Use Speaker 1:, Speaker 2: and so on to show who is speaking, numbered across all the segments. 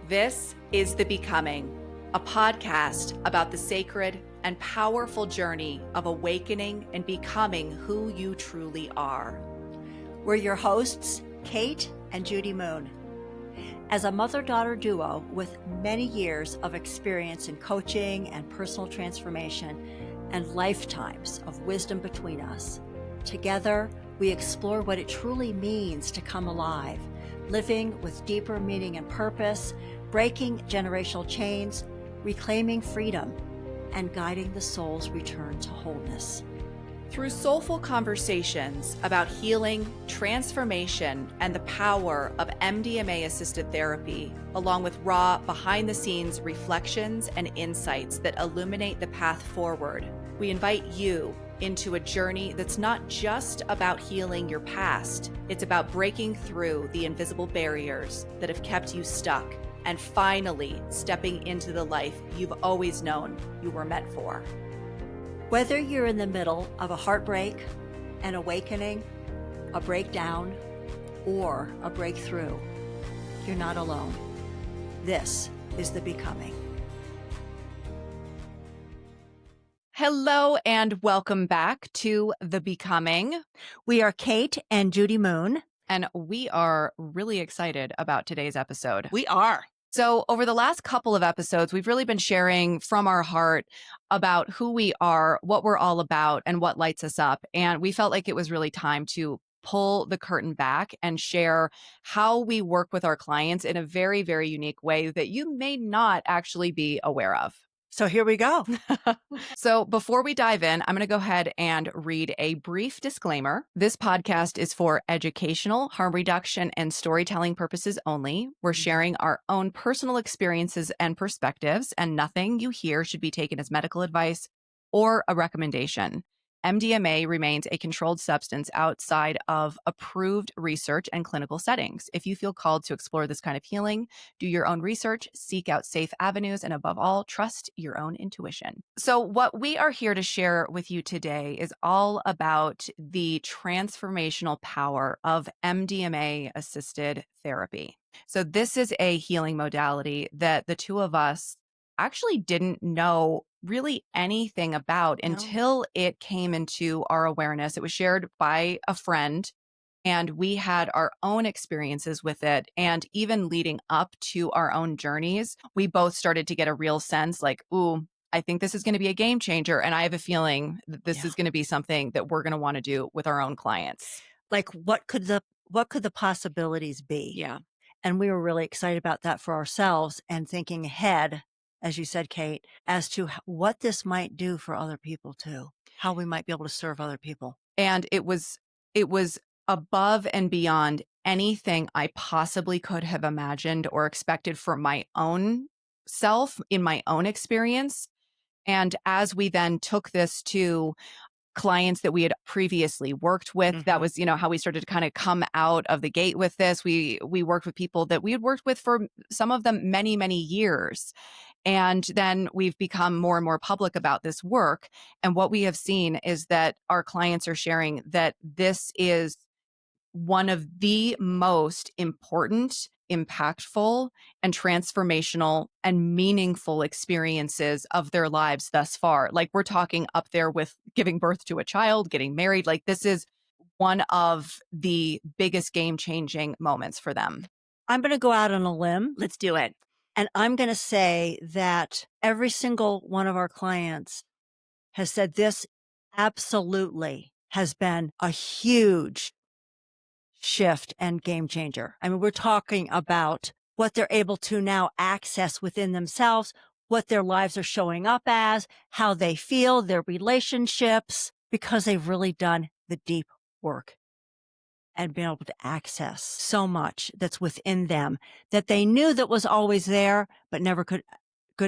Speaker 1: This is The Becoming, a podcast about the sacred and powerful journey of awakening and becoming who you truly are.
Speaker 2: We're your hosts, Kate and Judy Moon. As a mother-daughter duo with many years of experience in coaching and personal transformation and lifetimes of wisdom between us, together we explore what it truly means to come alive, living with deeper meaning and purpose, breaking generational chains, reclaiming freedom, and guiding the soul's return to wholeness.
Speaker 1: Through soulful conversations about healing, transformation, and the power of MDMA-assisted therapy, along with raw, behind-the-scenes reflections and insights that illuminate the path forward, we invite you into a journey that's not just about healing your past. It's about breaking through the invisible barriers that have kept you stuck and finally stepping into the life you've always known you were meant for.
Speaker 2: Whether you're in the middle of a heartbreak, an awakening, a breakdown, or a breakthrough, you're not alone. This is The Becoming.
Speaker 1: Hello and welcome back to The Becoming.
Speaker 2: We are Kate and Judy Moon.
Speaker 1: And we are really excited about today's episode.
Speaker 3: We are.
Speaker 1: So over the last couple of episodes, we've really been sharing from our heart about who we are, what we're all about, and what lights us up. And we felt like it was really time to pull the curtain back and share how we work with our clients in a very, very unique way that you may not actually be aware of.
Speaker 2: So here we go.
Speaker 1: So before we dive in, I'm going to go ahead and read a brief disclaimer. This podcast is for educational, harm reduction, and storytelling purposes only. We're sharing our own personal experiences and perspectives, and nothing you hear should be taken as medical advice or a recommendation. MDMA remains a controlled substance outside of approved research and clinical settings. If you feel called to explore this kind of healing, do your own research, seek out safe avenues, and above all, trust your own intuition. So what we are here to share with you today is all about the transformational power of MDMA-assisted therapy. So this is a healing modality that the two of us actually didn't know really anything about until it came into our awareness. It was shared by a friend, and we had our own experiences with it. And even leading up to our own journeys, we both started to get a real sense like, ooh, I think this is going to be a game changer. And I have a feeling that this is going to be something that we're going to want to do with our own clients.
Speaker 2: Like what could the possibilities be?
Speaker 3: Yeah.
Speaker 2: And we were really excited about that for ourselves and thinking ahead, as you said, Kate, as to what this might do for other people too, how we might be able to serve other people.
Speaker 1: And it was above and beyond anything I possibly could have imagined or expected for my own self in my own experience. And as we then took this to clients that we had previously worked with, that was, how we started to kind of come out of the gate with this. We worked with people that we had worked with for some of them many, many years. And then we've become more and more public about this work. And what we have seen is that our clients are sharing that this is one of the most important, impactful, and transformational and meaningful experiences of their lives thus far. Like we're talking up there with giving birth to a child, getting married. Like this is one of the biggest game-changing moments for them.
Speaker 2: I'm going to go out on a limb.
Speaker 3: Let's do it.
Speaker 2: And I'm going to say that every single one of our clients has said this absolutely has been a huge shift and game changer. I mean, we're talking about what they're able to now access within themselves, what their lives are showing up as, how they feel, their relationships, because they've really done the deep work and been able to access so much that's within them that they knew that was always there, but never could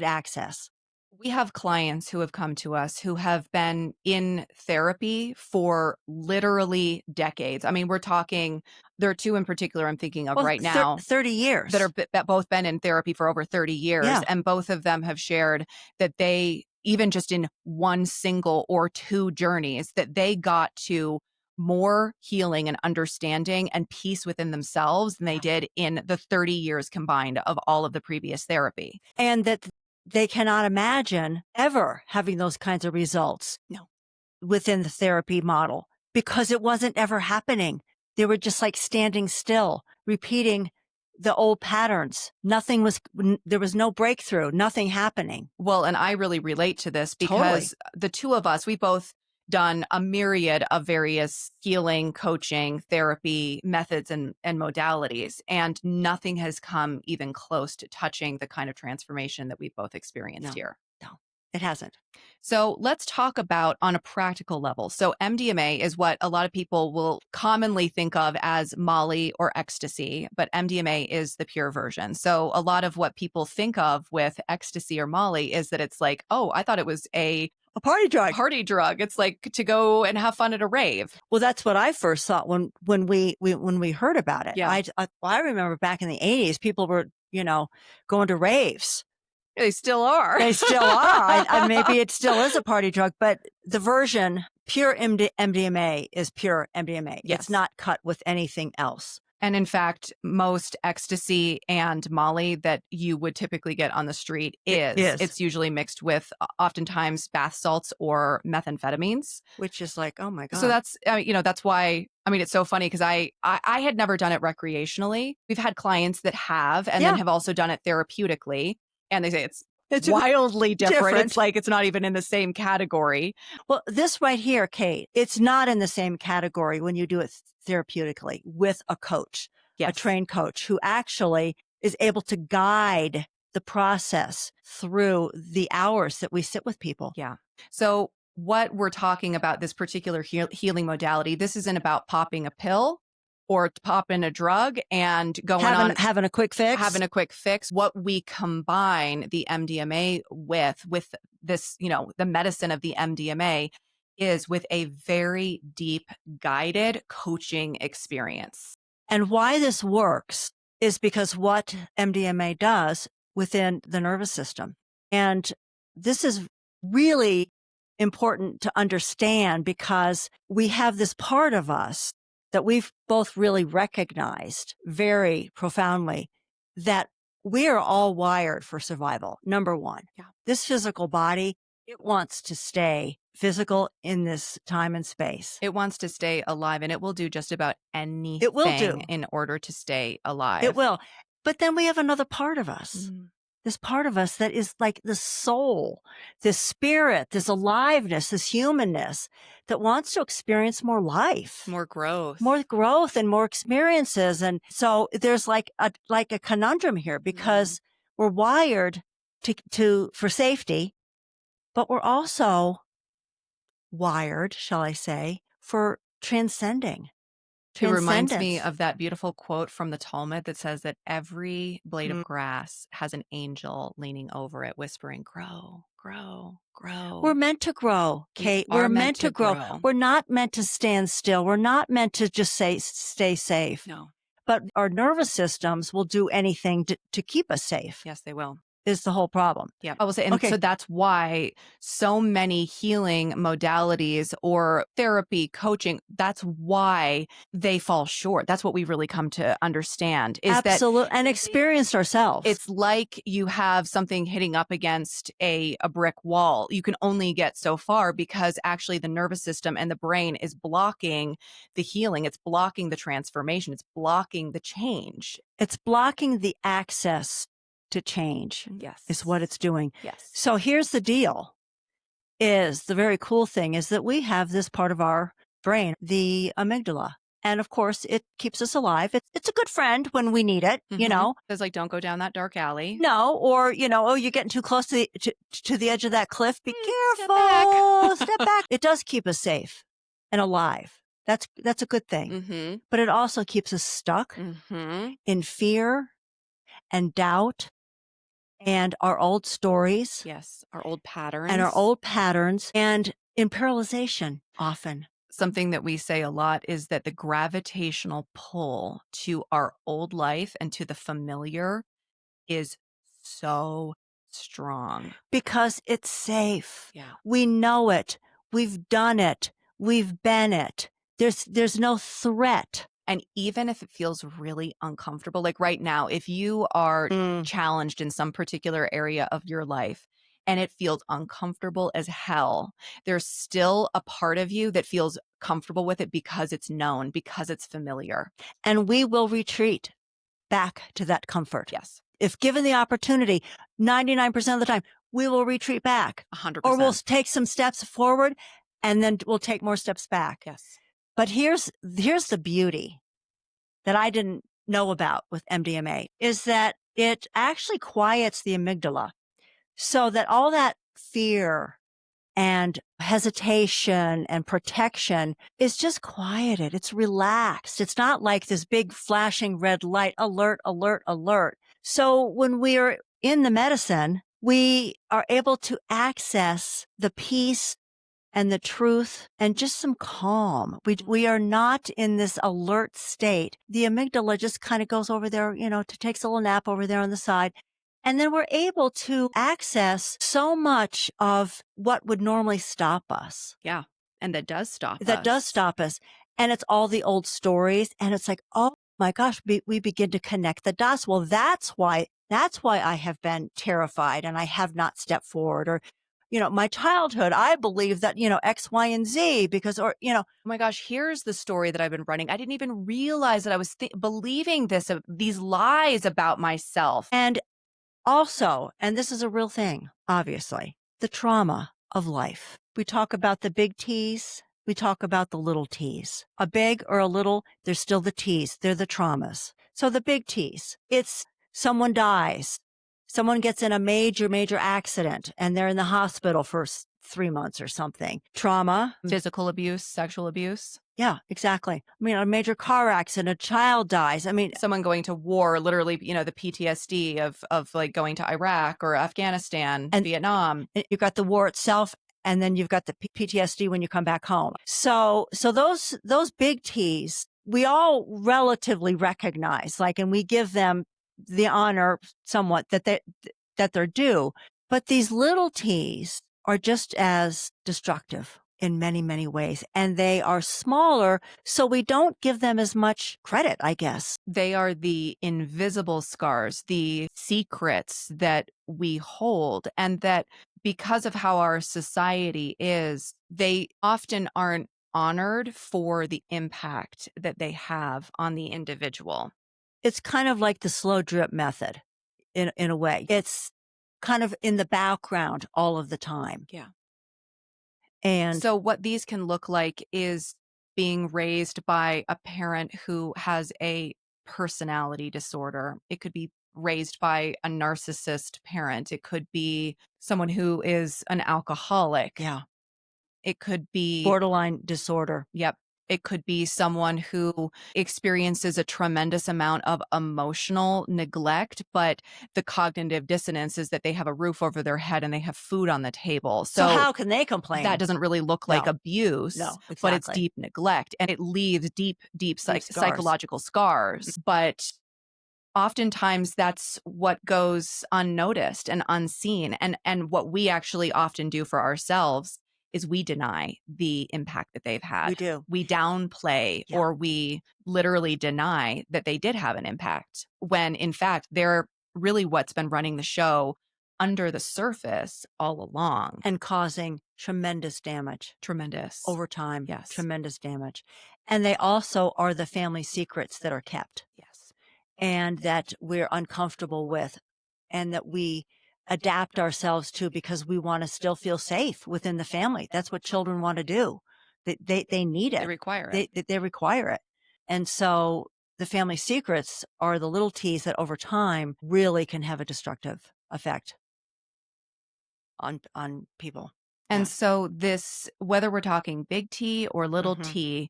Speaker 2: access.
Speaker 1: We have clients who have come to us who have been in therapy for literally decades. I mean, we're talking, there are two in particular I'm thinking of right now.
Speaker 2: 30 years.
Speaker 1: That both been in therapy for over 30 years.
Speaker 2: Yeah.
Speaker 1: And both of them have shared that they, even just in one single or two journeys, that they got to more healing and understanding and peace within themselves than they did in the 30 years combined of all of the previous therapy.
Speaker 2: And that they cannot imagine ever having those kinds of results
Speaker 1: No.
Speaker 2: within the therapy model because it wasn't ever happening. They were just like standing still, repeating the old patterns. There was no breakthrough, nothing happening.
Speaker 1: Well, and I really relate to this because the two of us, we both done a myriad of various healing, coaching, therapy methods and modalities, and nothing has come even close to touching the kind of transformation that we've both experienced here.
Speaker 2: No, it hasn't.
Speaker 1: So let's talk about on a practical level. So MDMA is what a lot of people will commonly think of as Molly or ecstasy, but MDMA is the pure version. So a lot of what people think of with ecstasy or Molly is that it's like, oh, I thought it was a
Speaker 2: party drug.
Speaker 1: Party drug. It's like to go and have fun at a rave.
Speaker 2: Well, that's what I first thought when we heard about it.
Speaker 1: Yeah.
Speaker 2: I remember back in the 80s, people were, going to raves.
Speaker 1: They still are.
Speaker 2: They still are. Maybe it still is a party drug, but the version, pure MDMA is pure MDMA.
Speaker 1: Yes.
Speaker 2: It's not cut with anything else.
Speaker 1: And in fact, most ecstasy and Molly that you would typically get on the street it's usually mixed with oftentimes bath salts or methamphetamines.
Speaker 2: Which is like, oh my God.
Speaker 1: So that's, that's why, it's so funny because I had never done it recreationally. We've had clients that have, and then have also done it therapeutically. And they say it's wildly different. It's like it's not even in the same category.
Speaker 2: Well, this right here, Kate, it's not in the same category when you do it therapeutically with a coach, a trained coach who actually is able to guide the process through the hours that we sit with people.
Speaker 1: Yeah. So what we're talking about, this particular healing modality, this isn't about popping a pill or popping a drug and having
Speaker 2: a quick fix.
Speaker 1: What we combine the MDMA with this, the medicine of the MDMA is with a very deep guided coaching experience.
Speaker 2: And why this works is because what MDMA does within the nervous system. And this is really important to understand because we have this part of us that we've both really recognized very profoundly that we are all wired for survival. Number one, this physical body, it wants to stay physical in this time and space.
Speaker 1: It wants to stay alive, and it will do just about anything in order to stay alive.
Speaker 2: It will. But then we have another part of us. This part of us that is like the soul, this spirit, this aliveness, this humanness that wants to experience more life,
Speaker 1: more growth
Speaker 2: and more experiences. And so there's like a conundrum here because we're wired for safety, but we're also wired, shall I say, for transcending.
Speaker 1: It reminds me of that beautiful quote from the Talmud that says that every blade of grass has an angel leaning over it, whispering, grow, grow, grow.
Speaker 2: We're meant to grow, Kate. We're meant to grow. We're not meant to stand still. We're not meant to just stay safe.
Speaker 1: No.
Speaker 2: But our nervous systems will do anything to keep us safe.
Speaker 1: Yes, they will.
Speaker 2: Is the whole problem.
Speaker 1: Yeah. I will say, and so that's why so many healing modalities or therapy, coaching, that's why they fall short. That's what we've really come to understand is
Speaker 2: absolutely, and experienced ourselves.
Speaker 1: It's like you have something hitting up against a brick wall. You can only get so far because actually the nervous system and the brain is blocking the healing. It's blocking the transformation. It's blocking the change.
Speaker 2: It's blocking the access to change.
Speaker 1: Yes.
Speaker 2: Is what it's doing.
Speaker 1: Yes.
Speaker 2: So here's the deal. The very cool thing is that we have this part of our brain, the amygdala. And of course, it keeps us alive. It's a good friend when we need it,
Speaker 1: It's like, don't go down that dark alley.
Speaker 2: No, or, you're getting too close to the edge of that cliff. Be
Speaker 1: careful.
Speaker 2: Step back. It does keep us safe and alive. That's a good thing. But it also keeps us stuck in fear and doubt. And our old stories.
Speaker 1: Yes, our old patterns.
Speaker 2: And in paralyzation often.
Speaker 1: Something that we say a lot is that the gravitational pull to our old life and to the familiar is so strong.
Speaker 2: Because it's safe.
Speaker 1: Yeah.
Speaker 2: We know it. We've done it. We've been it. There's no threat.
Speaker 1: And even if it feels really uncomfortable, like right now, if you are challenged in some particular area of your life and it feels uncomfortable as hell, there's still a part of you that feels comfortable with it because it's known, because it's familiar.
Speaker 2: And we will retreat back to that comfort.
Speaker 1: Yes,
Speaker 2: If given the opportunity, 99% of the time, we will retreat back.
Speaker 1: 100%.
Speaker 2: Or we'll take some steps forward and then we'll take more steps back.
Speaker 1: Yes.
Speaker 2: But here's the beauty that I didn't know about with MDMA is that it actually quiets the amygdala so that all that fear and hesitation and protection is just quieted. It's relaxed. It's not like this big flashing red light, alert, alert, alert. So when we're in the medicine, we are able to access the peace and the truth and just some calm. We are not in this alert state. The amygdala just kind of goes over there, takes a little nap over there on the side. And then we're able to access so much of what would normally stop us.
Speaker 1: Yeah. And that does stop us.
Speaker 2: That does stop us. And it's all the old stories. And it's like, oh my gosh, we begin to connect the dots. Well, that's why I have been terrified and I have not stepped forward. Or, my childhood, I believe that, X, Y, and Z
Speaker 1: oh my gosh, here's the story that I've been running. I didn't even realize that I was believing these lies about myself.
Speaker 2: And also, and this is a real thing, obviously, the trauma of life. We talk about the big T's. We talk about the little T's. A big or a little, there's still the T's. They're the traumas. So the big T's, it's someone dies. Someone gets in a major, major accident and they're in the hospital for 3 months or something. Trauma.
Speaker 1: Physical abuse, sexual abuse.
Speaker 2: Yeah, exactly. I mean, a major car accident, a child dies. I mean,
Speaker 1: someone going to war, literally, the PTSD of like going to Iraq or Afghanistan, and Vietnam.
Speaker 2: You've got the war itself, and then you've got the PTSD when you come back home. So those big T's, we all relatively recognize, and we give them the honor somewhat that they're due. But these little T's are just as destructive in many, many ways. And they are smaller, so we don't give them as much credit, I guess.
Speaker 1: They are the invisible scars, the secrets that we hold, and that because of how our society is, they often aren't honored for the impact that they have on the individual.
Speaker 2: It's kind of like the slow drip method in a way. It's kind of in the background all of the time.
Speaker 1: Yeah.
Speaker 2: And
Speaker 1: so what these can look like is being raised by a parent who has a personality disorder. It could be raised by a narcissist parent. It could be someone who is an alcoholic.
Speaker 2: Yeah.
Speaker 1: It could be
Speaker 2: borderline disorder.
Speaker 1: Yep. It could be someone who experiences a tremendous amount of emotional neglect, but the cognitive dissonance is that they have a roof over their head and they have food on the table.
Speaker 2: So how can they complain?
Speaker 1: That doesn't really look like abuse,
Speaker 2: exactly.
Speaker 1: But it's deep neglect, and it leaves deep psychological scars. But oftentimes that's what goes unnoticed and unseen. And what we actually often do for ourselves is we deny the impact that they've had.
Speaker 2: We do.
Speaker 1: We downplay or we literally deny that they did have an impact when in fact they're really what's been running the show under the surface all along.
Speaker 2: And causing tremendous damage.
Speaker 1: Tremendous.
Speaker 2: Over time.
Speaker 1: Yes.
Speaker 2: Tremendous damage. And they also are the family secrets that are kept.
Speaker 1: Yes.
Speaker 2: And that we're uncomfortable with and that we adapt ourselves to because we want to still feel safe within the family. That's what children want to do. They need it.
Speaker 1: They require it.
Speaker 2: They require it. And so the family secrets are the little T's that over time really can have a destructive effect on people.
Speaker 1: And so this, whether we're talking big T or little t,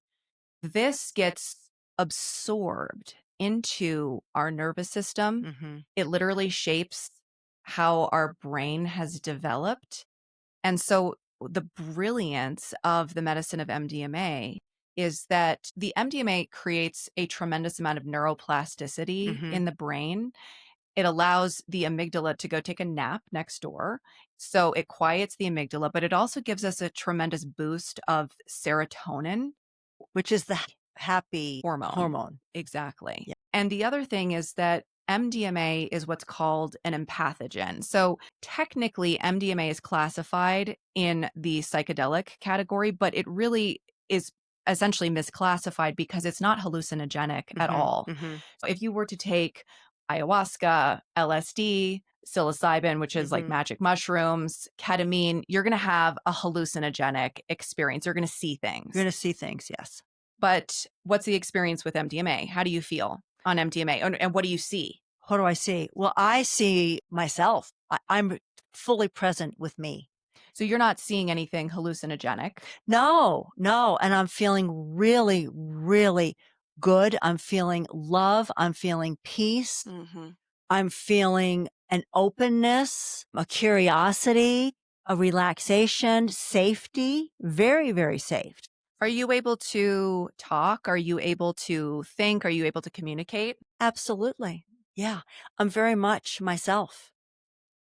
Speaker 1: this gets absorbed into our nervous system. It literally shapes how our brain has developed. And so the brilliance of the medicine of MDMA is that the MDMA creates a tremendous amount of neuroplasticity in the brain. It allows the amygdala to go take a nap next door. So it quiets the amygdala, but it also gives us a tremendous boost of serotonin.
Speaker 2: which is the happy
Speaker 1: Hormone.
Speaker 2: hormone.
Speaker 1: Exactly.
Speaker 2: Yeah.
Speaker 1: And the other thing is that MDMA is what's called an empathogen. So technically, MDMA is classified in the psychedelic category, but it really is essentially misclassified because it's not hallucinogenic at all.
Speaker 2: Mm-hmm.
Speaker 1: So if you were to take ayahuasca, LSD, psilocybin, which is like
Speaker 2: Mm-hmm.
Speaker 1: magic mushrooms, ketamine, you're going to have a hallucinogenic experience. You're going to see
Speaker 2: You're
Speaker 1: things.
Speaker 2: going to see things, yes.
Speaker 1: But what's the experience with MDMA? How do you feel on MDMA? And what do you see?
Speaker 2: What do I see? Well, I see myself. I'm fully present with me.
Speaker 1: So you're not seeing anything hallucinogenic.
Speaker 2: No, no. And I'm feeling really, really good. I'm feeling love. I'm feeling peace.
Speaker 1: Mm-hmm.
Speaker 2: I'm feeling an openness, a curiosity, a relaxation, safety, very, very safe.
Speaker 1: Are you able to talk? Are you able to think? Are you able to communicate?
Speaker 2: Absolutely. Yeah. I'm very much myself.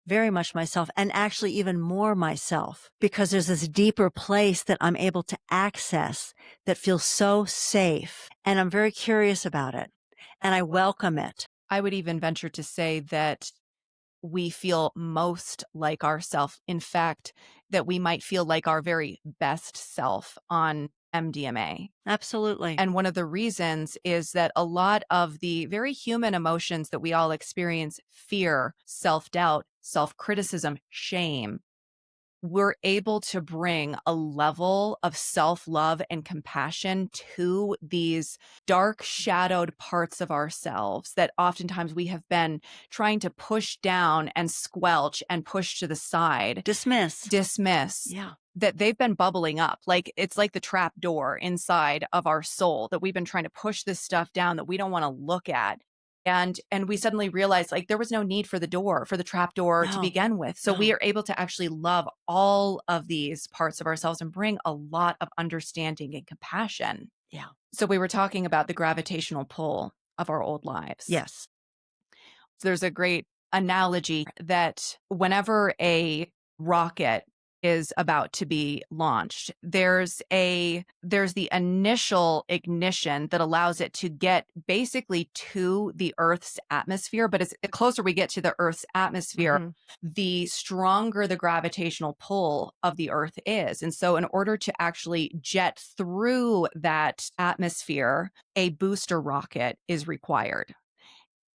Speaker 2: Very much myself, and actually even more myself, because there's this deeper place that I'm able to access that feels so safe. And I'm very curious about it, and I welcome it.
Speaker 1: I would even venture to say that we feel most like ourself. In fact, that we might feel like our very best self on MDMA.
Speaker 2: Absolutely.
Speaker 1: And one of the reasons is that a lot of the very human emotions that we all experience, fear, self-doubt, self-criticism, shame, we're able to bring a level of self-love and compassion to these dark, shadowed parts of ourselves that oftentimes we have been trying to push down and squelch and push to the side,
Speaker 2: Dismiss. Yeah.
Speaker 1: that they've been bubbling up. Like it's like the trap door inside of our soul that we've been trying to push this stuff down that we don't want to look at. And we suddenly realized like there was no need for the trap door to
Speaker 2: No,
Speaker 1: begin with. So we
Speaker 2: no.
Speaker 1: are able to actually love all of these parts of ourselves and bring a lot of understanding and compassion.
Speaker 2: Yeah.
Speaker 1: So we were talking about the gravitational pull of our old lives.
Speaker 2: Yes.
Speaker 1: There's a great analogy that whenever a rocket is about to be launched, there's the initial ignition that allows it to get basically to the Earth's atmosphere. But as the closer we get to the Earth's atmosphere,
Speaker 2: Mhm.
Speaker 1: the stronger the gravitational pull of the Earth is. And so in order to actually jet through that atmosphere, a booster rocket is required.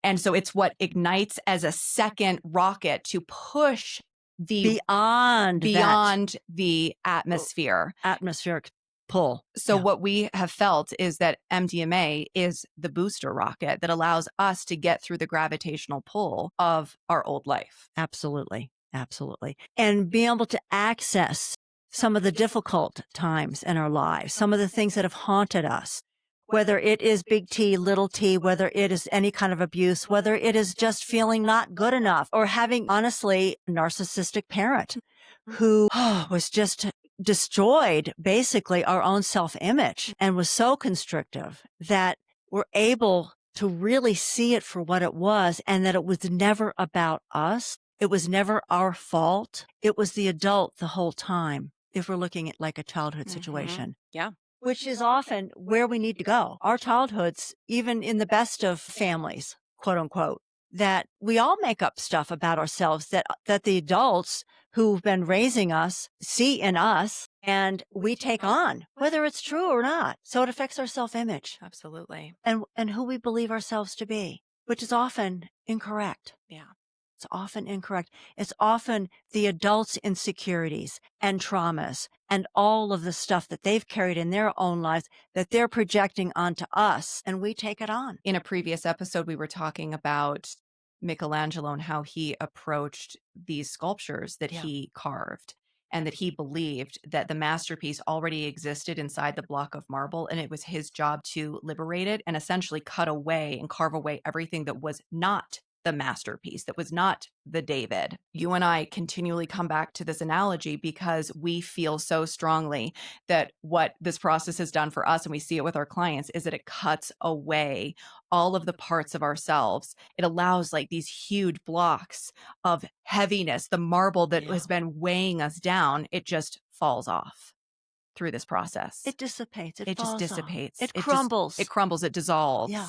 Speaker 1: And so it's what ignites as a second rocket to push
Speaker 2: Beyond that
Speaker 1: beyond the atmosphere.
Speaker 2: atmospheric pull.
Speaker 1: So
Speaker 2: Yeah.
Speaker 1: what we have felt is that MDMA is the booster rocket that allows us to get through the gravitational pull of our old life.
Speaker 2: Absolutely. Absolutely. And being able to access some of the difficult times in our lives, some of the things that have haunted us, whether it is big T, little t, whether it is any kind of abuse, whether it is just feeling not good enough or having honestly a narcissistic parent who was just destroyed basically our own self-image and was so constrictive that we're able to really see it for what it was and that it was never about us. It was never our fault. It was the adult the whole time, if we're looking at like a childhood situation.
Speaker 1: Yeah.
Speaker 2: Which is often where we need to go. Our childhoods, even in the best of families, quote unquote, that we all make up stuff about ourselves that the adults who've been raising us see in us and we take on, whether it's true or not. So it affects our self-image
Speaker 1: Absolutely.
Speaker 2: and who we believe ourselves to be, which is often incorrect.
Speaker 1: Yeah.
Speaker 2: It's often incorrect. It's often the adults' insecurities and traumas and all of the stuff that they've carried in their own lives that they're projecting onto us, and we take it on.
Speaker 1: In a previous episode, we were talking about Michelangelo and how he approached these sculptures that
Speaker 2: Yeah.
Speaker 1: he carved, and that he believed that the masterpiece already existed inside the block of marble, and it was his job to liberate it and essentially cut away and carve away everything that was not the masterpiece, that was not the David. You and I continually come back to this analogy because we feel so strongly that what this process has done for us, and we see it with our clients, is that it cuts away all of the parts of ourselves. It allows like these huge blocks of heaviness, the marble that
Speaker 2: Yeah.
Speaker 1: has been weighing us down, it just falls off. through this process.
Speaker 2: It dissipates. It
Speaker 1: It just
Speaker 2: falls off.
Speaker 1: dissipates.
Speaker 2: It
Speaker 1: It
Speaker 2: crumbles.
Speaker 1: crumbles. It dissolves.
Speaker 2: Yeah.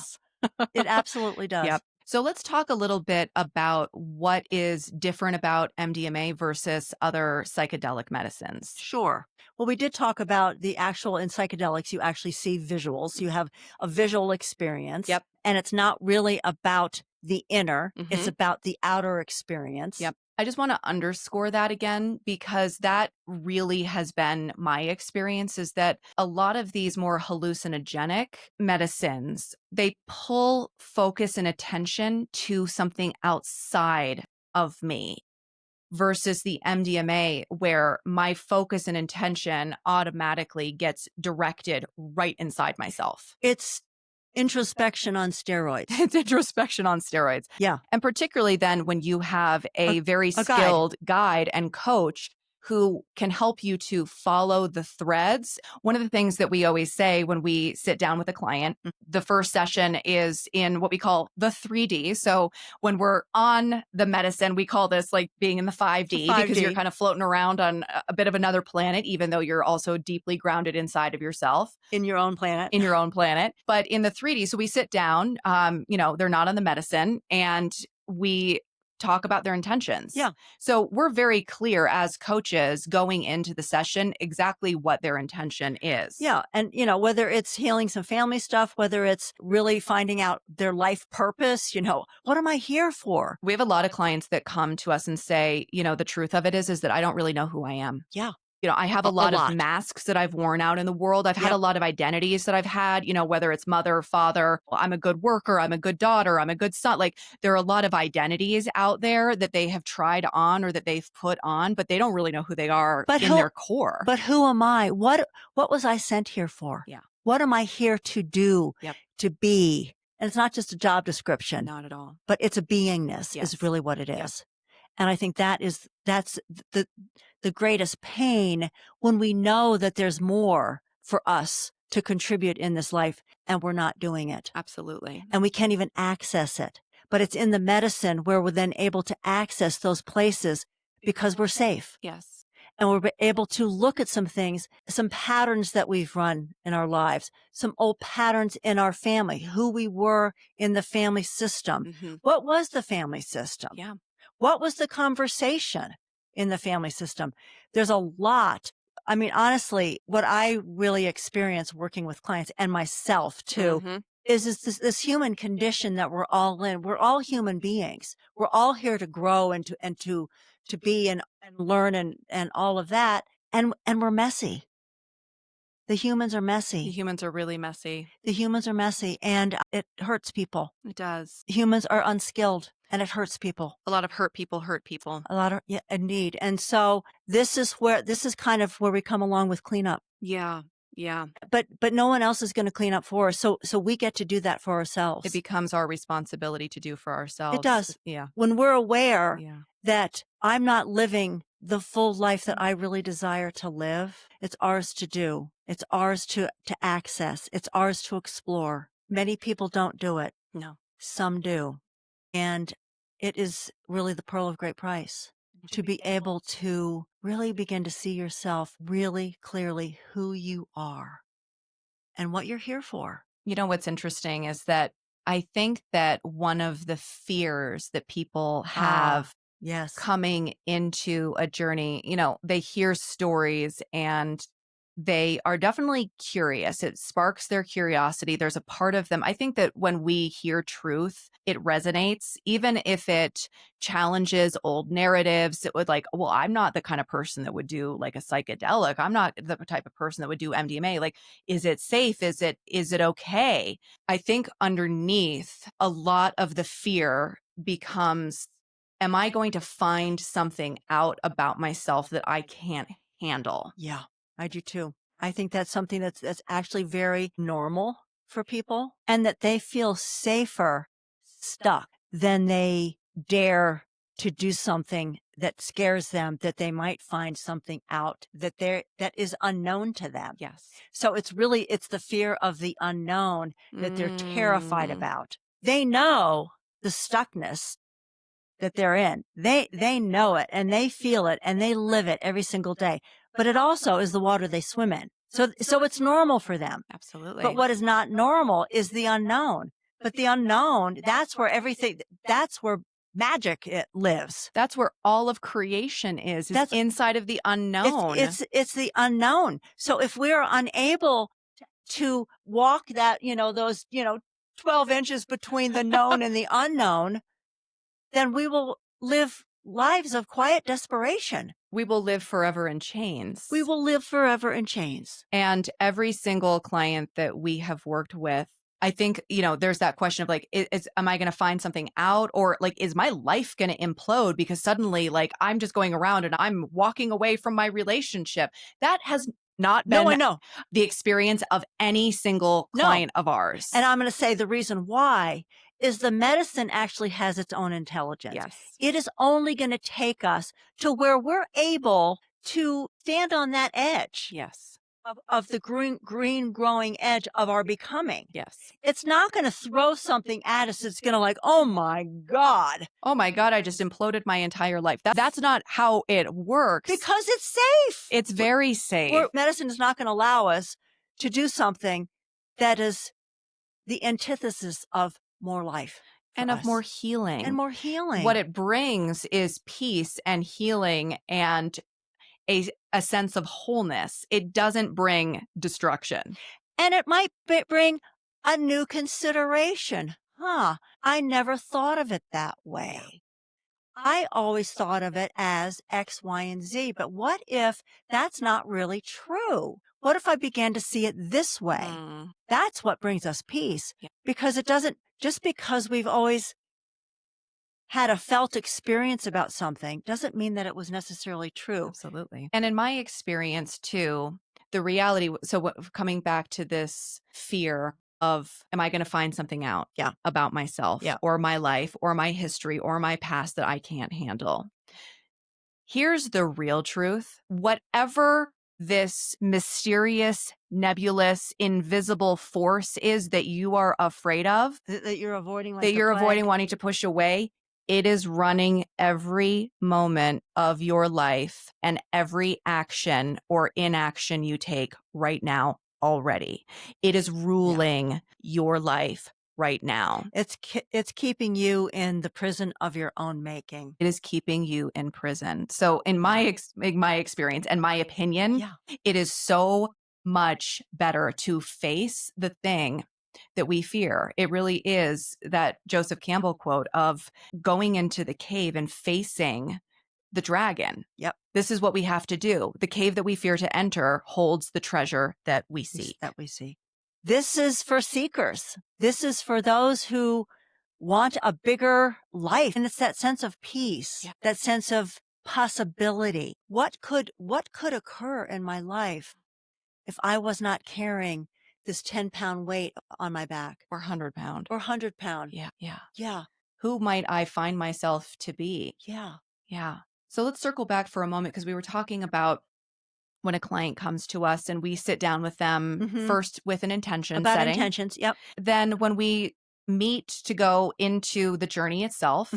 Speaker 2: It absolutely does.
Speaker 1: Yep. So let's talk a little bit about what is different about MDMA versus other psychedelic medicines.
Speaker 2: Sure. Well, we did talk about the actual in psychedelics, you actually see visuals. You have a visual experience.
Speaker 1: Yep.
Speaker 2: And it's not really about the inner, it's
Speaker 1: Mhm.
Speaker 2: about the outer experience.
Speaker 1: Yep. I just want to underscore that again, because that really has been my experience, is that a lot of these more hallucinogenic medicines, they pull focus and attention to something outside of me, versus the MDMA, where my focus and intention automatically gets directed right inside myself.
Speaker 2: It's introspection on steroids.
Speaker 1: It's introspection on steroids.
Speaker 2: Yeah.
Speaker 1: And particularly then when you have a very
Speaker 2: guide.
Speaker 1: skilled guide and coach who can help you to follow the threads. One of the things that we always say when we sit down with a client, the first session is in what we call the 3D. So when we're on the medicine, we call this like being in the 5D, because you're kind of floating around on a bit of another planet, even though you're also deeply grounded inside of yourself.
Speaker 2: In your own planet.
Speaker 1: In your own planet. But in the 3D, so we sit down, they're not on the medicine, and we talk about their intentions.
Speaker 2: Yeah.
Speaker 1: So we're very clear as coaches going into the session exactly what their intention is.
Speaker 2: Yeah. And, whether it's healing some family stuff, whether it's really finding out their life purpose, what am I here for?
Speaker 1: We have a lot of clients that come to us and say, the truth of it is that I don't really know who I am.
Speaker 2: Yeah.
Speaker 1: I have a lot of masks that I've worn out in the world. I've had a lot of identities that I've had, whether it's mother, father, I'm a good worker, I'm a good daughter, I'm a good son. Like, there are a lot of identities out there that they have tried on or that they've put on, but they don't really know who they are their core.
Speaker 2: But who am I? What was I sent here for?
Speaker 1: Yeah. What
Speaker 2: am I here to do, to be? And it's not just a job description.
Speaker 1: Not at all.
Speaker 2: But it's a beingness is really what it is.
Speaker 1: Yep.
Speaker 2: And I think that's the greatest pain, when we know that there's more for us to contribute in this life and we're not doing it.
Speaker 1: Absolutely.
Speaker 2: And we can't even access it. But it's in the medicine where we're then able to access those places because we're safe.
Speaker 1: Yes.
Speaker 2: And we're able to look at some things, some patterns that we've run in our lives, some old patterns in our family, who we were in the family system.
Speaker 1: Mm-hmm.
Speaker 2: What was the family system?
Speaker 1: Yeah.
Speaker 2: What was the conversation in the family system? There's a lot. I mean, honestly, what I really experience working with clients and myself too, is this human condition that we're all in. We're all human beings. We're all here to grow and to be and learn and all of that. And we're messy. The humans are messy.
Speaker 1: The humans are really messy.
Speaker 2: The humans are messy, and it hurts people.
Speaker 1: It does.
Speaker 2: Humans are unskilled, and it hurts people.
Speaker 1: A lot of hurt people hurt people.
Speaker 2: A lot of, yeah, indeed. And so this is kind of where we come along with cleanup.
Speaker 1: Yeah. Yeah.
Speaker 2: But no one else is going to clean up for us. So we get to do that for ourselves.
Speaker 1: It becomes our responsibility to do for ourselves.
Speaker 2: It does.
Speaker 1: Yeah.
Speaker 2: When we're aware that I'm not living the full life that I really desire to live, it's ours to do. It's ours to access. It's ours to explore. Many people don't do it.
Speaker 1: No.
Speaker 2: Some do. And it is really the pearl of great price to be able to really begin to see yourself really clearly, who you are and what you're here for.
Speaker 1: What's interesting is that I think that one of the fears that people have coming into a journey, they hear stories and they are definitely curious. It sparks their curiosity. There's a part of them. I think that when we hear truth, it resonates, even if it challenges old narratives. It would well, I'm not the kind of person that would do like a psychedelic. I'm not the type of person that would do MDMA. Like, is it safe? Is it okay? I think underneath a lot of the fear becomes, am I going to find something out about myself that I can't handle?
Speaker 2: Yeah. I do too. I think that's something that's actually very normal for people, and that they feel safer stuck than they dare to do something that scares them, that they might find something out that is unknown to them.
Speaker 1: Yes.
Speaker 2: So it's the fear of the unknown that they're terrified about. They know the stuckness that they're in. They know it and they feel it and they live it every single day. But it also is the water they swim in. So it's normal for them.
Speaker 1: Absolutely.
Speaker 2: But what is not normal is the unknown. But the unknown, that's where magic it lives.
Speaker 1: That's where all of creation is inside of the unknown.
Speaker 2: It's the unknown. So if we're unable to walk that, those, 12 inches between the known and the unknown, then we will live lives of quiet desperation.
Speaker 1: We will live forever in chains.
Speaker 2: We will live forever in chains.
Speaker 1: And every single client that we have worked with, I think, there's that question of like, am I going to find something out, or like, is my life going to implode because suddenly like I'm just going around and I'm walking away from my relationship? That has not been the experience of any single client of ours.
Speaker 2: And I'm going to say the reason why is the medicine actually has its own intelligence.
Speaker 1: Yes.
Speaker 2: It is only going to take us to where we're able to stand on that edge.
Speaker 1: Yes.
Speaker 2: Of the green growing edge of our becoming.
Speaker 1: Yes.
Speaker 2: It's not going to throw something at us. It's going to like, oh my God,
Speaker 1: I just imploded my entire life. That's not how it works.
Speaker 2: Because it's safe.
Speaker 1: It's very safe.
Speaker 2: Medicine is not going to allow us to do something that is the antithesis of more life.
Speaker 1: And of more healing.
Speaker 2: And more healing.
Speaker 1: What it brings is peace and healing and a sense of wholeness. It doesn't bring destruction.
Speaker 2: And it might bring a new consideration. I never thought of it that way. I always thought of it as X, Y, and Z. But what if that's not really true? What if I began to see it this way? That's what brings us peace. Yeah. Because it doesn't, just because we've always had a felt experience about something doesn't mean that it was necessarily true.
Speaker 1: Absolutely. And in my experience too, the reality, coming back to this fear of, am I going to find something out about myself or my life or my history or my past that I can't handle? Here's the real truth. Whatever this mysterious, nebulous, invisible force is that you are afraid of,
Speaker 2: that you're avoiding,
Speaker 1: wanting to push away, it is running every moment of your life and every action or inaction you take right now already. It is ruling your life right now.
Speaker 2: It's keeping you in the prison of your own making.
Speaker 1: It is keeping you in prison. So in my experience and my opinion, it is so much better to face the thing that we fear. It really is that Joseph Campbell quote of going into the cave and facing the dragon.
Speaker 2: Yep.
Speaker 1: This is what we have to do. The cave that we fear to enter holds the treasure that we seek.
Speaker 2: This is for seekers. This is for those who want a bigger life. And it's that sense of peace, that sense of possibility. What could occur in my life if I was not carrying this 10-pound weight on my back?
Speaker 1: Or 100-pound.
Speaker 2: Or 100-pound.
Speaker 1: Yeah. Who might I find myself to be? Yeah. So let's circle back for a moment, because we were talking about when a client comes to us and we sit down with them first with an intention
Speaker 2: about
Speaker 1: setting.
Speaker 2: Intentions. Yep.
Speaker 1: Then when we meet to go into the journey itself,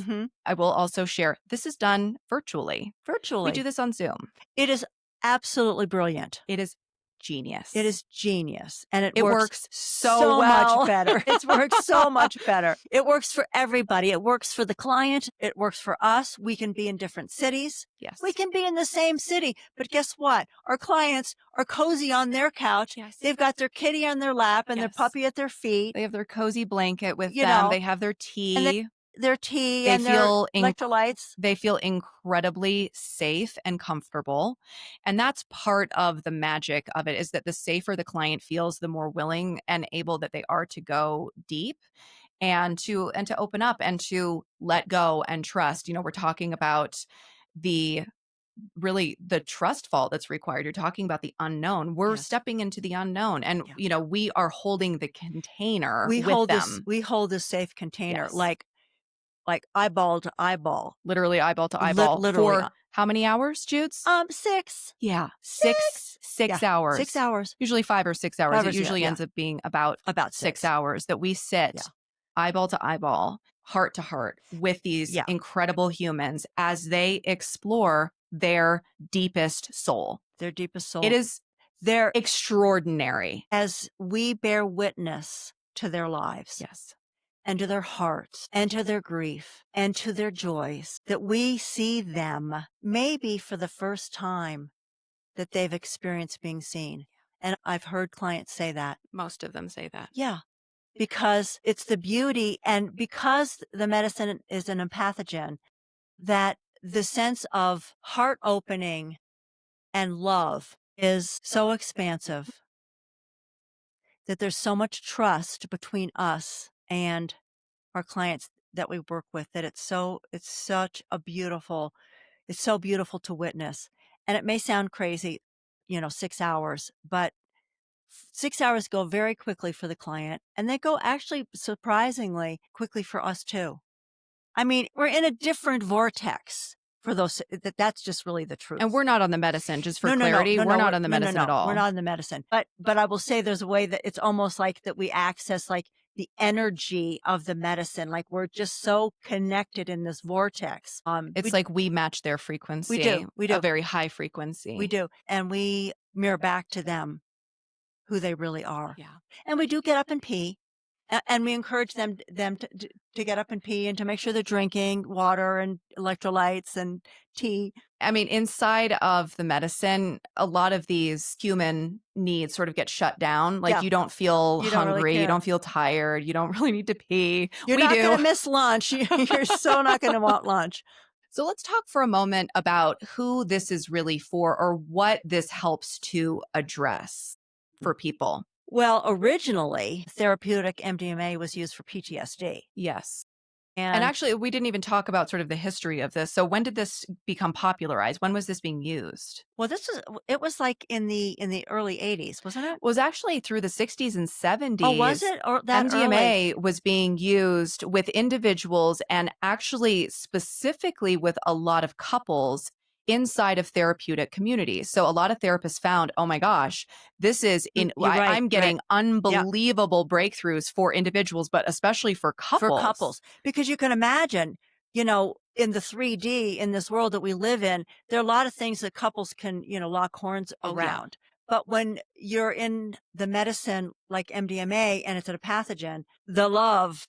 Speaker 1: I will also share, this is done virtually. We do this on Zoom.
Speaker 2: It is absolutely brilliant.
Speaker 1: It is genius.
Speaker 2: It is genius. And it
Speaker 1: works so well.
Speaker 2: much better. It works so much better. It works for everybody. It works for the client. It works for us. We can be in different cities.
Speaker 1: Yes.
Speaker 2: We can be in the same city. But guess what? Our clients are cozy on their couch.
Speaker 1: Yes.
Speaker 2: They've got their kitty on their lap and their puppy at their feet.
Speaker 1: They have their cozy blanket with them. They have their tea.
Speaker 2: Their tea and their electrolytes.
Speaker 1: They feel incredibly safe and comfortable. And that's part of the magic of it, is that the safer the client feels, the more willing and able that they are to go deep and to open up and to let go and trust. We're talking about the trust fall that's required. You're talking about the unknown. We're stepping into the unknown, and we are holding the container. We hold
Speaker 2: this safe container, like eyeball to eyeball.
Speaker 1: Literally eyeball to eyeball.
Speaker 2: Literally.
Speaker 1: For how many hours, Judes?
Speaker 2: 6.
Speaker 1: Yeah. Six hours.
Speaker 2: 6 hours.
Speaker 1: Usually 5 or 6 hours. It usually ends up being about 6 hours that we sit eyeball to eyeball, heart to heart with these incredible humans as they explore their deepest soul.
Speaker 2: Their deepest soul.
Speaker 1: It is
Speaker 2: They're
Speaker 1: extraordinary.
Speaker 2: as we bear witness to their lives
Speaker 1: Yes.
Speaker 2: and to their hearts and to their grief and to their joys, that we see them maybe for the first time that they've experienced being seen. And I've heard clients say that.
Speaker 1: Most of them say that.
Speaker 2: Yeah, because it's the beauty, and because the medicine is an empathogen, that the sense of heart opening and love is so expansive, that there's so much trust between us and our clients that we work with, that it's such a beautiful, it's so beautiful to witness. And it may sound crazy, 6 hours, but 6 hours go very quickly for the client, and they go actually surprisingly quickly for us too. I mean, we're in a different vortex for those. That's just really the truth.
Speaker 1: And we're not on the medicine, just for
Speaker 2: No, no, no,
Speaker 1: clarity.
Speaker 2: no,
Speaker 1: We're
Speaker 2: no,
Speaker 1: not on the
Speaker 2: no, no,
Speaker 1: medicine at
Speaker 2: no.
Speaker 1: all.
Speaker 2: We're not on the medicine. But I will say there's a way that it's almost like that we access like the energy of the medicine. Like we're just so connected in this vortex.
Speaker 1: It's like we match their frequency.
Speaker 2: We do.
Speaker 1: A very high frequency.
Speaker 2: We do. And we mirror back to them who they really are.
Speaker 1: Yeah.
Speaker 2: And we do get up and pee. And we encourage them to get up and pee and to make sure they're drinking water and electrolytes and tea.
Speaker 1: I mean, inside of the medicine, a lot of these human needs sort of get shut down. Like
Speaker 2: Yeah.
Speaker 1: you don't feel
Speaker 2: You don't really
Speaker 1: hungry, you
Speaker 2: care.
Speaker 1: don't feel tired, you don't really need to pee.
Speaker 2: You're
Speaker 1: We
Speaker 2: not
Speaker 1: do.
Speaker 2: going to miss lunch. You're so not going to want lunch.
Speaker 1: So let's talk for a moment about who this is really for, or what this helps to address for people.
Speaker 2: Well, originally, therapeutic MDMA was used for PTSD.
Speaker 1: Yes.
Speaker 2: And,
Speaker 1: And actually, we didn't even talk about sort of the history of this. So when did this become popularized? When was this being used?
Speaker 2: well, it was like in the early 80s, wasn't it?
Speaker 1: It was actually through the 60s and 70s.
Speaker 2: Oh, was it? Or that
Speaker 1: MDMA
Speaker 2: early?
Speaker 1: was being used with individuals, and actually specifically with a lot of couples inside of therapeutic communities. So a lot of therapists found, oh my gosh, this is
Speaker 2: You're right,
Speaker 1: I'm getting unbelievable breakthroughs for individuals, but especially for couples.
Speaker 2: For couples. Because you can imagine, in the 3D, in this world that we live in, there are a lot of things that couples can, lock horns
Speaker 1: Oh, yeah.
Speaker 2: around. But when you're in the medicine like MDMA and it's a pathogen, the love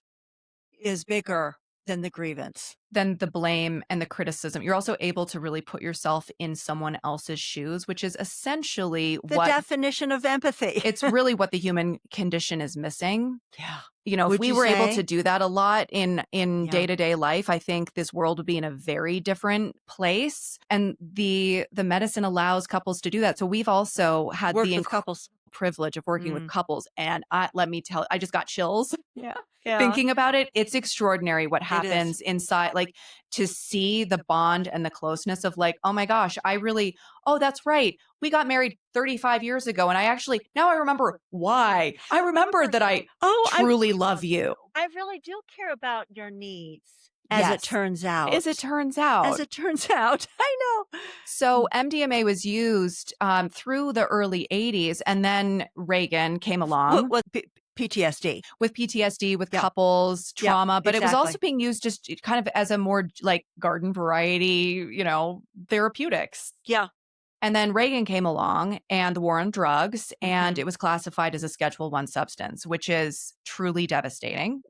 Speaker 2: is bigger than the grievance.
Speaker 1: Then the blame and the criticism. You're also able to really put yourself in someone else's shoes, which is essentially
Speaker 2: The
Speaker 1: what
Speaker 2: definition of empathy.
Speaker 1: it's really what the human condition is missing.
Speaker 2: Yeah.
Speaker 1: If
Speaker 2: Would
Speaker 1: we
Speaker 2: you
Speaker 1: were able
Speaker 2: say?
Speaker 1: to do that a lot in
Speaker 2: Yeah.
Speaker 1: day-to-day life, I think this world would be in a very different place. And the medicine allows couples to do that. So we've also had
Speaker 2: Worked
Speaker 1: the
Speaker 2: with couples.
Speaker 1: privilege of working with
Speaker 2: Mm.
Speaker 1: couples. And let me tell, I just got chills
Speaker 2: Yeah.
Speaker 1: thinking about it. It's extraordinary what
Speaker 2: is.
Speaker 1: happens inside, like to see the bond and the closeness of like, oh my gosh, oh, that's right. We got married 35 years ago. And now I remember why. I remembered that I truly love you.
Speaker 2: I really do care about your needs. As
Speaker 1: Yes.
Speaker 2: it turns out.
Speaker 1: As it turns out.
Speaker 2: As it turns out. I know.
Speaker 1: So MDMA was used through the early 80s, and then Reagan came along
Speaker 2: With PTSD.
Speaker 1: with PTSD, with
Speaker 2: Yeah.
Speaker 1: couples,
Speaker 2: Yeah,
Speaker 1: trauma, but it was also
Speaker 2: exactly.
Speaker 1: being used just kind of as a more like garden variety, therapeutics.
Speaker 2: Yeah.
Speaker 1: And then Reagan came along and the war on drugs, and
Speaker 2: Mhm.
Speaker 1: it was classified as a Schedule I substance, which is truly devastating.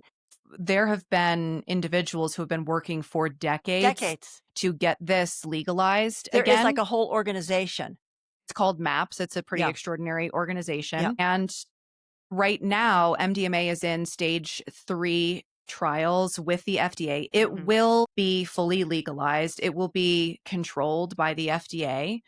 Speaker 1: There have been individuals who have been working for decades to get this legalized.
Speaker 2: There
Speaker 1: Again,
Speaker 2: is like a whole organization.
Speaker 1: it's called MAPS. It's a pretty
Speaker 2: Yeah.
Speaker 1: extraordinary organization.
Speaker 2: Yeah.
Speaker 1: And right now, MDMA is in stage 3 trials with the FDA. It
Speaker 2: Mhm.
Speaker 1: will be fully legalized. It will be controlled by the FDA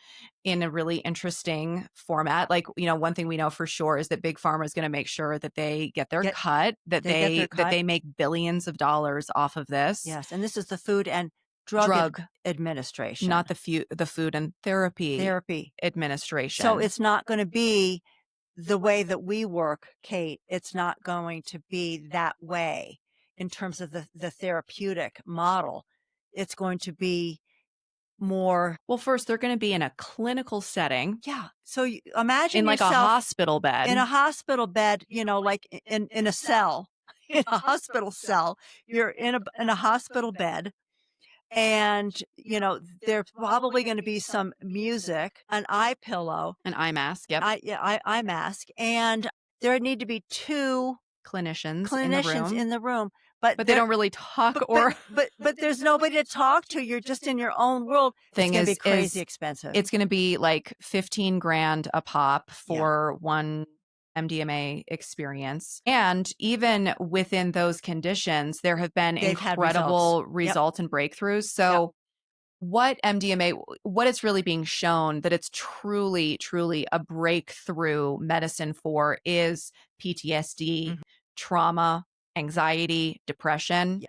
Speaker 1: in a really interesting format. Like, one thing we know for sure is that Big Pharma is going to make sure that they get their cut, that
Speaker 2: they get their
Speaker 1: that
Speaker 2: cut.
Speaker 1: they make billions of dollars off of this.
Speaker 2: Yes. And this is the Food and Drug Administration.
Speaker 1: Not the Food and Therapy Administration.
Speaker 2: So it's not going to be the way that we work, Kate. It's not going to be that way in terms of the therapeutic model. It's going to be more.
Speaker 1: Well, first, they're going to be in a clinical setting.
Speaker 2: Yeah. So you imagine
Speaker 1: in like
Speaker 2: yourself
Speaker 1: a hospital bed.
Speaker 2: in a hospital bed, like in a cell, in a hospital cell. You're in a hospital bed, And, there's probably going to be some music, an eye pillow,
Speaker 1: An eye mask. Yep.
Speaker 2: eye mask, and there need to be two
Speaker 1: Clinicians in the
Speaker 2: clinicians
Speaker 1: room,
Speaker 2: in the room, but
Speaker 1: but they don't really talk
Speaker 2: but,
Speaker 1: or
Speaker 2: but there's nobody to talk to. You're just in your own world. It's
Speaker 1: thing
Speaker 2: going to be
Speaker 1: is
Speaker 2: crazy expensive.
Speaker 1: it's going to be like 15 grand a pop
Speaker 2: Yeah.
Speaker 1: for one MDMA experience. And even within those conditions, there have been
Speaker 2: They've had
Speaker 1: incredible
Speaker 2: results. Yep.
Speaker 1: results and breakthroughs. So what it's really being shown that it's truly, truly a breakthrough medicine for is PTSD,
Speaker 2: Mhm.
Speaker 1: trauma, anxiety, depression.
Speaker 2: Yeah.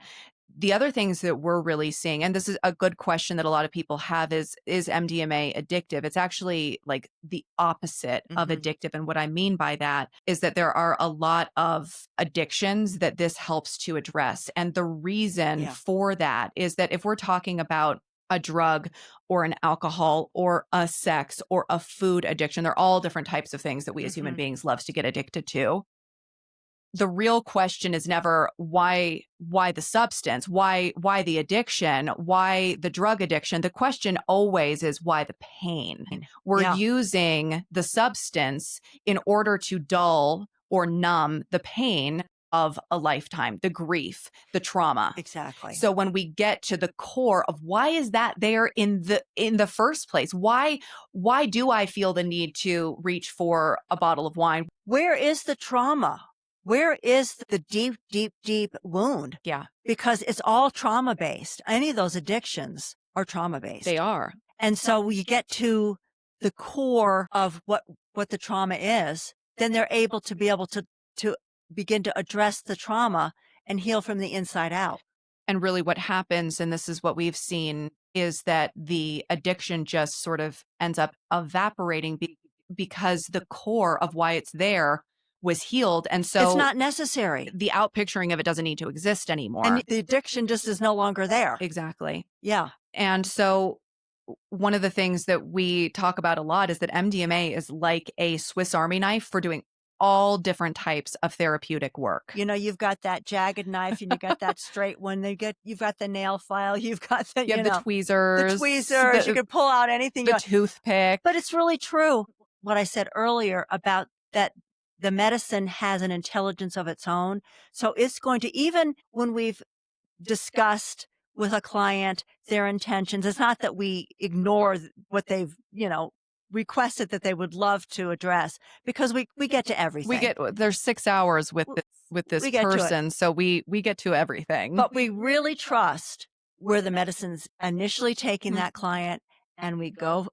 Speaker 1: The other things that we're really seeing, and this is a good question that a lot of people have, is MDMA addictive? It's actually like the opposite of
Speaker 2: Mhm.
Speaker 1: addictive. And what I mean by that is that there are a lot of addictions that this helps to address. And the reason for that is that if we're talking about a drug or an alcohol or a sex or a food addiction, they're all different types of things that we as human beings loves to get addicted to. The real question is never why the substance, why the addiction, why the drug addiction. The question always is why the pain. We're using the substance in order to dull or numb the pain of a lifetime, the grief, the trauma.
Speaker 2: Exactly.
Speaker 1: So when we get to the core of why is that there in the first place? Why do I feel the need to reach for a bottle of wine?
Speaker 2: Where is the trauma? Where is the deep, deep, deep wound?
Speaker 1: Yeah,
Speaker 2: Because it's all trauma based. Any of those addictions are trauma based.
Speaker 1: they are.
Speaker 2: And so you get to the core of what the trauma is, then they're able to begin to address the trauma and heal from the inside out.
Speaker 1: And really what happens, and this is what we've seen, is that the addiction just sort of ends up evaporating because the core of why it's there was healed. And so
Speaker 2: It's not necessary.
Speaker 1: the outpicturing of it doesn't need to exist anymore.
Speaker 2: And the addiction just is no longer there.
Speaker 1: Exactly.
Speaker 2: Yeah.
Speaker 1: And so one of the things that we talk about a lot is that MDMA is like a Swiss Army knife for doing all different types of therapeutic work.
Speaker 2: You've got that jagged knife and you got that straight one. You've got the nail file. You've got the,
Speaker 1: You have the tweezers.
Speaker 2: you can pull out anything.
Speaker 1: The toothpick.
Speaker 2: But it's really true what I said earlier about that the medicine has an intelligence of its own. So it's going to, even when we've discussed with a client their intentions, it's not that we ignore what they've, requested that they would love to address, because we get to everything.
Speaker 1: There's 6 hours with this person, so we get to everything.
Speaker 2: But we really trust where the medicine's initially taking that client, and we go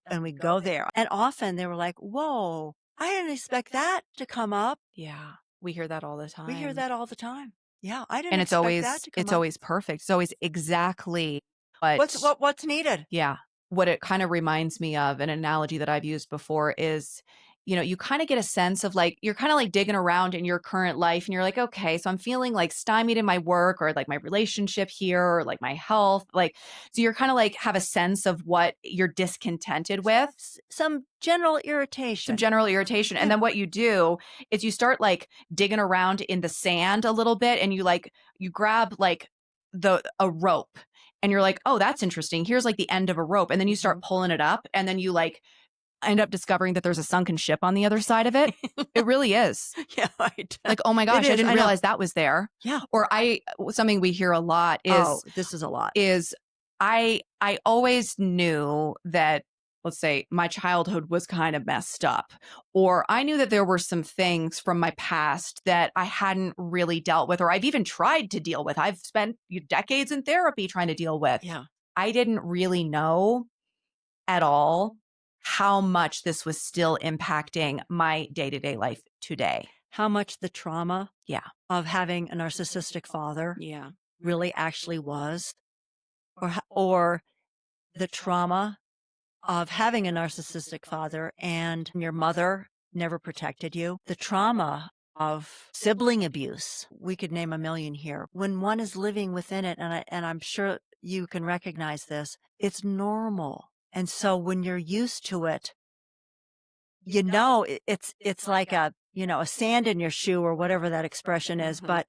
Speaker 2: there. And often they were like, "Whoa, I didn't expect that to come up."
Speaker 1: Yeah, we hear that all the time.
Speaker 2: We hear that all the time. Yeah, I didn't
Speaker 1: and it's
Speaker 2: expect
Speaker 1: always
Speaker 2: that to come
Speaker 1: it's
Speaker 2: up.
Speaker 1: always perfect. It's always exactly
Speaker 2: What's needed.
Speaker 1: Yeah. What it kind of reminds me of, an analogy that I've used before is, you kind of get a sense of like, you're kind of like digging around in your current life and you're like, okay, so I'm feeling like stymied in my work or like my relationship here or like my health. Like, so you're kind of like have a sense of what you're discontented with.
Speaker 2: Some general irritation.
Speaker 1: And then what you do is you start like digging around in the sand a little bit and you grab like a rope. And you're like, oh, that's interesting. Here's like the end of a rope. And then you start pulling it up. And then you like end up discovering that there's a sunken ship on the other side of it. It really is.
Speaker 2: Yeah, right.
Speaker 1: Like, oh my gosh, I didn't realize that was there.
Speaker 2: Yeah.
Speaker 1: Or something we hear a lot is,
Speaker 2: this is a lot.
Speaker 1: Is I always knew that, let's say, my childhood was kind of messed up, or I knew that there were some things from my past that I hadn't really dealt with, or I've even tried to deal with. I've spent decades in therapy trying to deal with.
Speaker 2: Yeah.
Speaker 1: I didn't really know at all how much this was still impacting my day-to-day life today.
Speaker 2: How much the trauma
Speaker 1: of
Speaker 2: having a narcissistic father
Speaker 1: Yeah.
Speaker 2: really actually was, or the trauma of having a narcissistic father and your mother never protected you, the trauma of sibling abuse. We could name a million here. When one is living within it, and I'm sure you can recognize this, it's normal. And so when you're used to it, it's like a sand in your shoe or whatever that expression is. But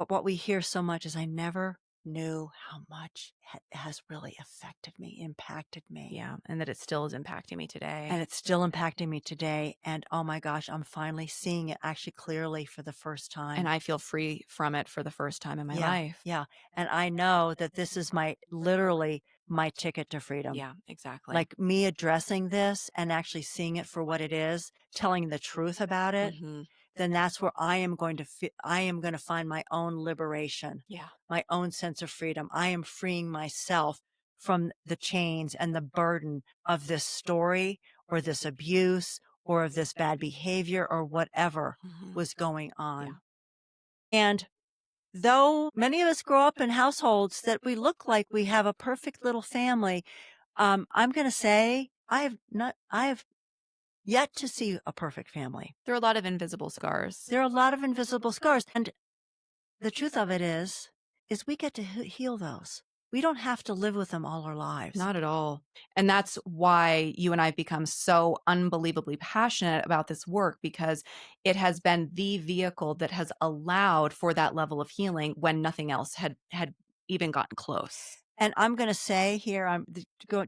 Speaker 2: what we hear so much is, I never knew how much it has really affected me, impacted me.
Speaker 1: Yeah. And that it still is impacting me today.
Speaker 2: And it's still impacting me today. And oh my gosh, I'm finally seeing it actually clearly for the first time.
Speaker 1: And I feel free from it for the first time in my life.
Speaker 2: Yeah. And I know that this is literally my ticket to freedom.
Speaker 1: Yeah, exactly.
Speaker 2: Like me addressing this and actually seeing it for what it is, telling the truth about it, then that's where I am going to find my own liberation.
Speaker 1: Yeah.
Speaker 2: My own sense of freedom. I am freeing myself from the chains and the burden of this story or this abuse or of this bad behavior or whatever was going on.
Speaker 1: Yeah.
Speaker 2: And though many of us grow up in households that we look like we have a perfect little family, I'm going to say I have yet to see a perfect family.
Speaker 1: There are a lot of invisible scars.
Speaker 2: There are a lot of invisible scars. And the truth of it is we get to heal those. We don't have to live with them all our lives.
Speaker 1: Not at all. And that's why you and I have become so unbelievably passionate about this work, because it has been the vehicle that has allowed for that level of healing when nothing else had even gotten close.
Speaker 2: And I'm going to say here, I'm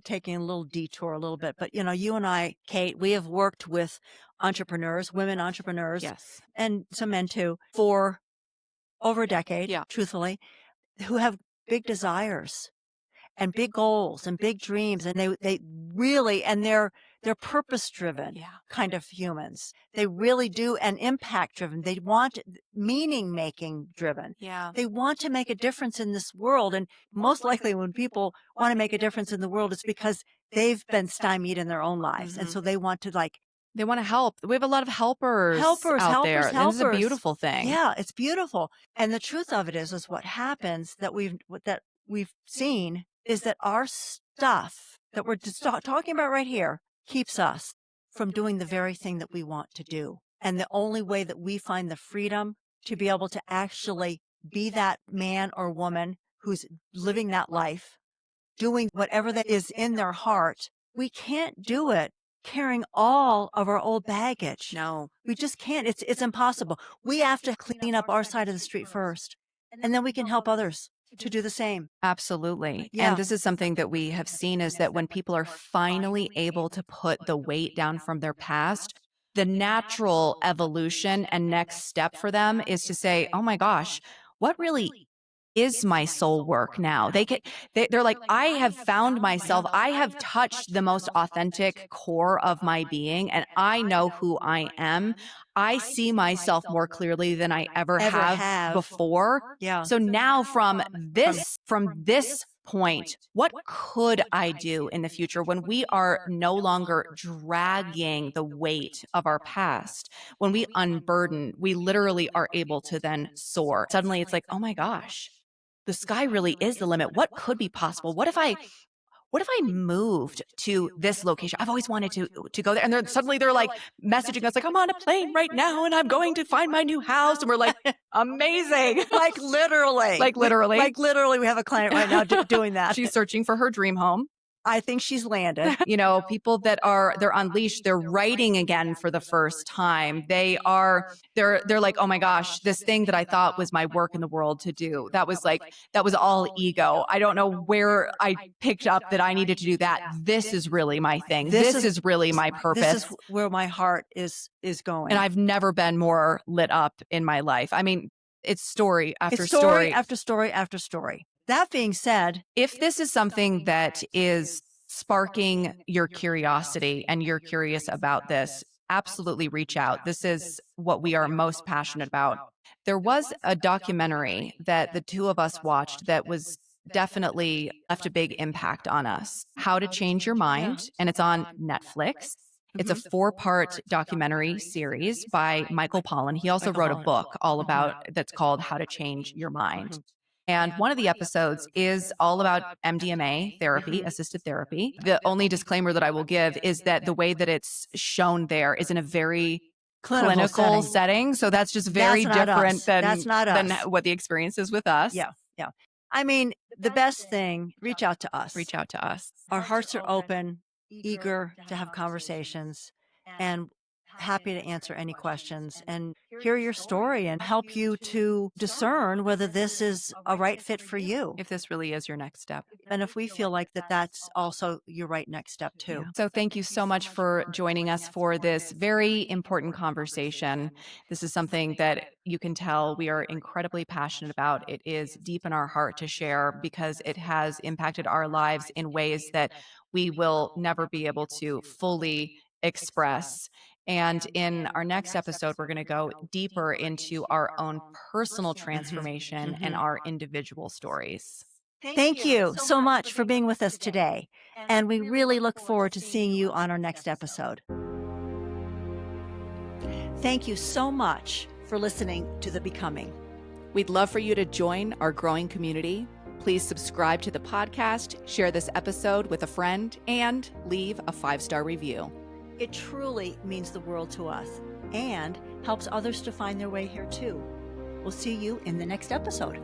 Speaker 2: taking a little detour a little bit, but you and I, Kate, we have worked with entrepreneurs, women entrepreneurs,
Speaker 1: Yes.
Speaker 2: and some men too, for over a decade,
Speaker 1: Yeah.
Speaker 2: truthfully, who have big desires and big goals and big dreams. And they really, and they're purpose driven kind of humans. They really do, and impact driven. They want meaning making driven.
Speaker 1: Yeah.
Speaker 2: They want to make a difference in this world. And most likely when people want to make a difference in the world, it's because they've been stymied in their own lives. And so they want to
Speaker 1: they want to help. We have a lot of helpers out there. And this is a beautiful thing.
Speaker 2: Yeah, it's beautiful. And the truth of it is what happens that we've seen is that our stuff that we're just talking about right here keeps us from doing the very thing that we want to do. And the only way that we find the freedom to be able to actually be that man or woman who's living that life, doing whatever that is in their heart, we can't do it carrying all of our old baggage.
Speaker 1: No.
Speaker 2: We just can't. It's impossible. We have to clean up our side of the street first, and then we can help others to do the same.
Speaker 1: Absolutely.
Speaker 2: Yeah.
Speaker 1: And this is something that we have seen, is that when people are finally able to put the weight down from their past, the natural evolution and next step for them is to say, oh my gosh, what really is my soul work now? They're like, I have found myself. I have touched the most authentic core of my being, and I know who I am. I see myself more clearly than I ever have before.
Speaker 2: Yeah.
Speaker 1: So now from this point, what could I do in the future when we are no longer dragging the weight of our past? When we unburden, we literally are able to then soar. Suddenly it's like, oh my gosh, the sky really is the limit. What could be possible? What if I moved to this location? I've always wanted to go there. And then suddenly they're like messaging us like, I'm on a plane right now and I'm going to find my new house. And we're like, amazing.
Speaker 2: Like literally.
Speaker 1: Like literally.
Speaker 2: We have a client right now doing that.
Speaker 1: She's searching for her dream home.
Speaker 2: I think she's landed.
Speaker 1: People that they're unleashed, they're writing again for the first time. They're like, oh my gosh, this thing that I thought was my work in the world to do, that was all ego. I don't know where I picked up that I needed to do that. This is really my thing. This is really my purpose.
Speaker 2: This is where my heart is going.
Speaker 1: And I've never been more lit up in my life. I mean, it's story after story.
Speaker 2: Story after story after story. That being said,
Speaker 1: if this is something that is sparking your curiosity and you're curious about this, absolutely reach out. This is what we are most passionate about. There was a documentary that the two of us watched that was definitely left a big impact on us. How to Change Your Mind, and it's on Netflix. It's a 4-part documentary series by Michael Pollan. He also wrote a book all about that's called How to Change Your Mind. And one of the episodes is all about MDMA therapy, assisted therapy. The only disclaimer that I will give is that the way that it's shown there is in a very clinical setting. So that's just very different than what the experience is with us.
Speaker 2: Yeah. Yeah. I mean, the best thing, reach out to us.
Speaker 1: Reach out to us.
Speaker 2: Our hearts are open, eager to have conversations, and happy to answer any questions and hear your story and help you to discern whether this is a right fit for you.
Speaker 1: If this really is your next step.
Speaker 2: And if we feel like that's also your right next step too.
Speaker 1: Yeah. So thank you so much for joining us for this very important conversation. This is something that you can tell we are incredibly passionate about. It is deep in our heart to share because it has impacted our lives in ways that we will never be able to fully express. And in our next episode, we're going to go deeper into our own personal transformation and our individual stories.
Speaker 2: Thank you so much for being with us today. And we really look forward to seeing you on our next episode. Thank you so much for listening to The Becoming.
Speaker 1: We'd love for you to join our growing community. Please subscribe to the podcast, share this episode with a friend, and leave a 5-star review.
Speaker 2: It truly means the world to us and helps others to find their way here too. We'll see you in the next episode.